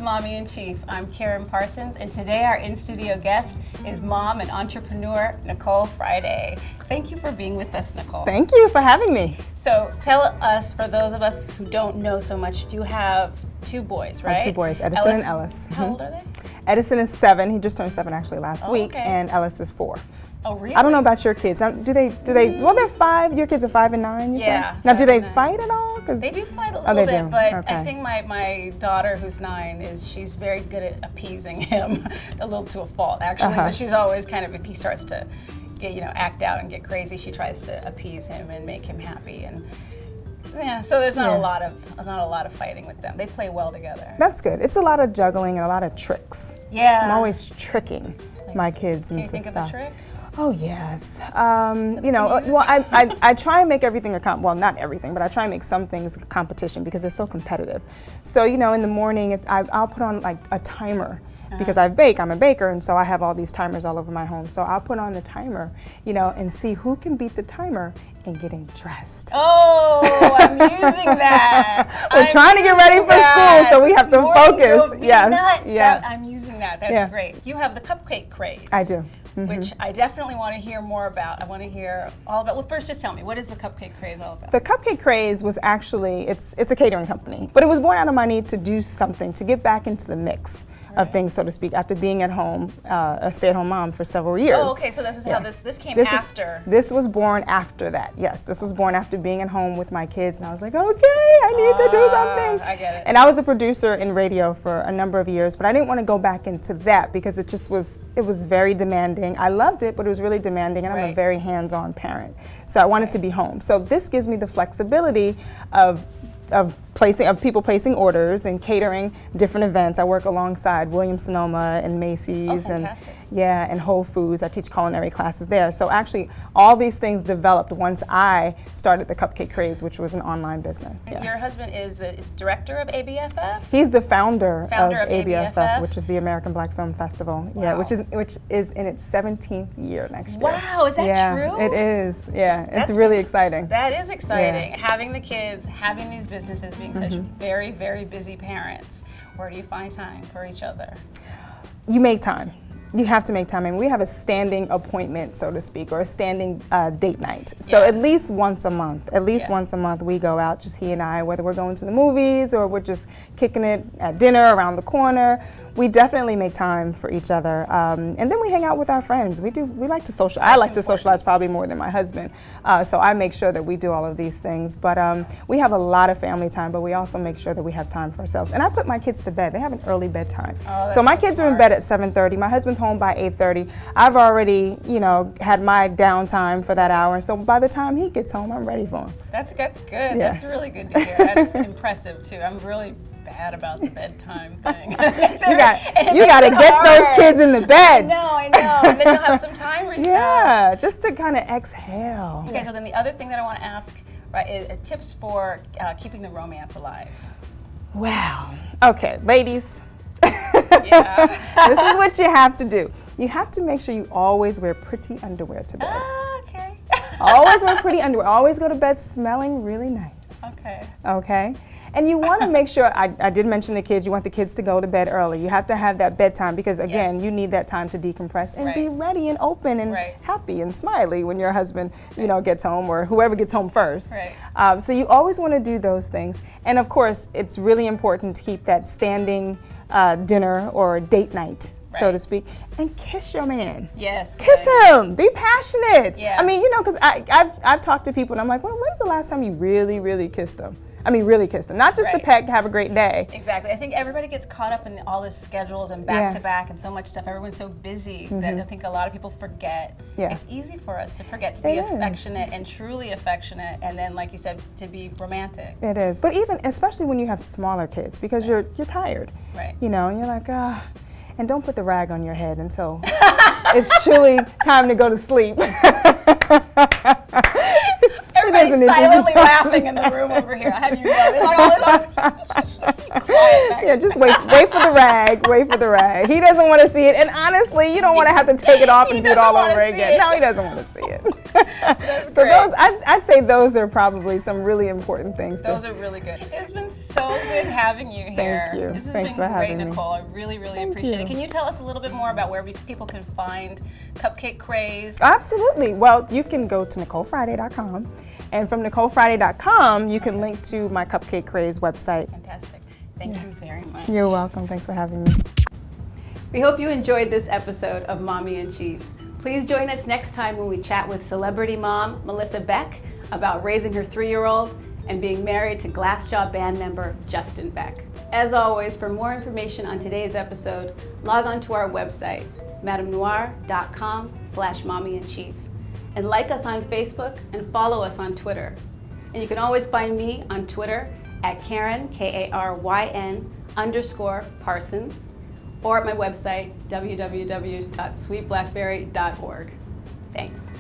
Mommy in Chief. I'm Karen Parsons, and today our in-studio guest is mom and entrepreneur Nicole Friday. Thank you for being with us, Nicole. Thank you for having me. So tell us, for those of us who don't know so much, you have two boys, right? I have two boys, Edison and Ellis. How old are they? Edison is 7. He just turned 7 actually last week, okay. and Ellis is 4. Oh, really? I don't know about your kids. Do they? Well, they're 5. Your kids are 5 and 9. You Yeah. say? Now, do they 5 and 9. fight at all? They do fight a Oh, little they bit, do? but Okay. I think my daughter, who's 9, she's very good at appeasing him, a little to a fault actually. But she's always kind of, if he starts to get, act out and get crazy, she tries to appease him and make him happy. And yeah, so there's not a lot of fighting with them. They play well together. That's good. It's a lot of juggling and a lot of tricks. Yeah. I'm always tricking my kids into Can you think stuff. of a trick? Oh yes. Well, I try and make everything well, not everything, but I try and make some things a competition because they're so competitive. So in the morning, I'll put on like a timer. Because I'm a baker, and so I have all these timers all over my home. So I'll put on the timer, and see who can beat the timer in getting dressed. Oh, I'm using that. We're trying to get ready for school, so we have to focus. Yes. I'm using that. That's great. You have the cupcake craze. I do. Which I definitely want to hear more about. I want to hear all about. Well, first, just tell me, what is the Cupcake Craze all about? The Cupcake Craze was actually, it's a catering company, but it was born out of my need to do something, to get back into the mix of things, so to speak, after being at home, a stay-at-home mom for several years. Oh, okay, so this is how this came after. This was born after that, yes. This was born after being at home with my kids, and I was like, okay, I need to do something. I get it. And I was a producer in radio for a number of years, but I didn't want to go back into that because it was very demanding. I loved it, but it was really demanding, and I'm a very hands-on parent. So I wanted to be home. So this gives me the flexibility of people placing orders and catering different events. I work alongside Williams-Sonoma and Macy's and Whole Foods. I teach culinary classes there. So actually, all these things developed once I started the Cupcake Craze, which was an online business. And your husband is director of ABFF? He's the founder of ABFF, which is the American Black Film Festival. Wow. Yeah, which is in its 17th year next year. Wow, is that true? It is. Yeah, it's really exciting. That is exciting. Yeah. Having the kids, having these businesses, being such very, very busy parents. Where do you find time for each other? You make time. You have to make time, and we have a standing appointment, so to speak, or a standing date night. So at least once a month, we go out, just he and I, whether we're going to the movies or we're just kicking it at dinner around the corner. We definitely make time for each other, and then we hang out with our friends. We like to socialize. I like to socialize probably more than my husband, so I make sure that we do all of these things. But we have a lot of family time, but we also make sure that we have time for ourselves. And I put my kids to bed. They have an early bedtime. Oh, so my kids are in bed at 7:30. My husband's home by 8:30. I've already, had my downtime for that hour. So by the time he gets home, I'm ready for him. That's good. Yeah. That's really good to hear. That's impressive too. I'm really bad about the bedtime thing. you got to get those kids in the bed. I know. And then you'll have some time with them. Just to kind of exhale. Okay, so then the other thing that I want to ask, is tips for keeping the romance alive. Wow. Okay, ladies. This is what you have to do. You have to make sure you always wear pretty underwear to bed. Okay. Always wear pretty underwear. Always go to bed smelling really nice. Okay. And you want to make sure, I did mention the kids, you want the kids to go to bed early. You have to have that bedtime because, again, you need that time to decompress and be ready and open and happy and smiley when your husband, gets home, or whoever gets home first. So you always want to do those things. And of course, it's really important to keep that standing dinner or date night, so to speak, and kiss your man. Yes. Kiss him. Be passionate. Yeah. I mean, because I've talked to people and I'm like, well, when's the last time you really, really kissed them? I mean, really kiss them. Not just to peck, have a great day. Exactly. I think everybody gets caught up in all the schedules and back-to-back and so much stuff. Everyone's so busy that I think a lot of people forget. It's easy for us to forget to be affectionate and truly affectionate, and then, like you said, to be romantic. It is. But especially when you have smaller kids, because you're tired. Right. And you're like, and don't put the rag on your head until it's truly time to go to sleep. Everybody's silently laughing in the room over here. I have you know. It's like, quiet. Just wait for the rag. Wait for the rag. He doesn't want to see it, and honestly, you don't want to have to take it off and do it all over again. No, he doesn't want to see it. So those, I'd say those are probably some really important things. Those are really good. It's been so good having you here. Thank you. This has Thanks been for great, having me. Nicole. I really, really Thank appreciate you. it. Can you tell us a little bit more about where people can find Cupcake Craze? Absolutely. Well, you can go to NicoleFriday.com, and from NicoleFriday.com, you can link to my Cupcake Craze website. Fantastic. Thank you very much. You're welcome. Thanks for having me. We hope you enjoyed this episode of Mommy in Chief. Please join us next time when we chat with celebrity mom Melissa Beck about raising her 3-year-old and being married to Glassjaw band member Justin Beck. As always, for more information on today's episode, log on to our website, madamenoir.com/mommyinchief, and like us on Facebook and follow us on Twitter. And you can always find me on Twitter at Karen, KARYN_Parsons, or at my website, www.sweetblackberry.org. Thanks.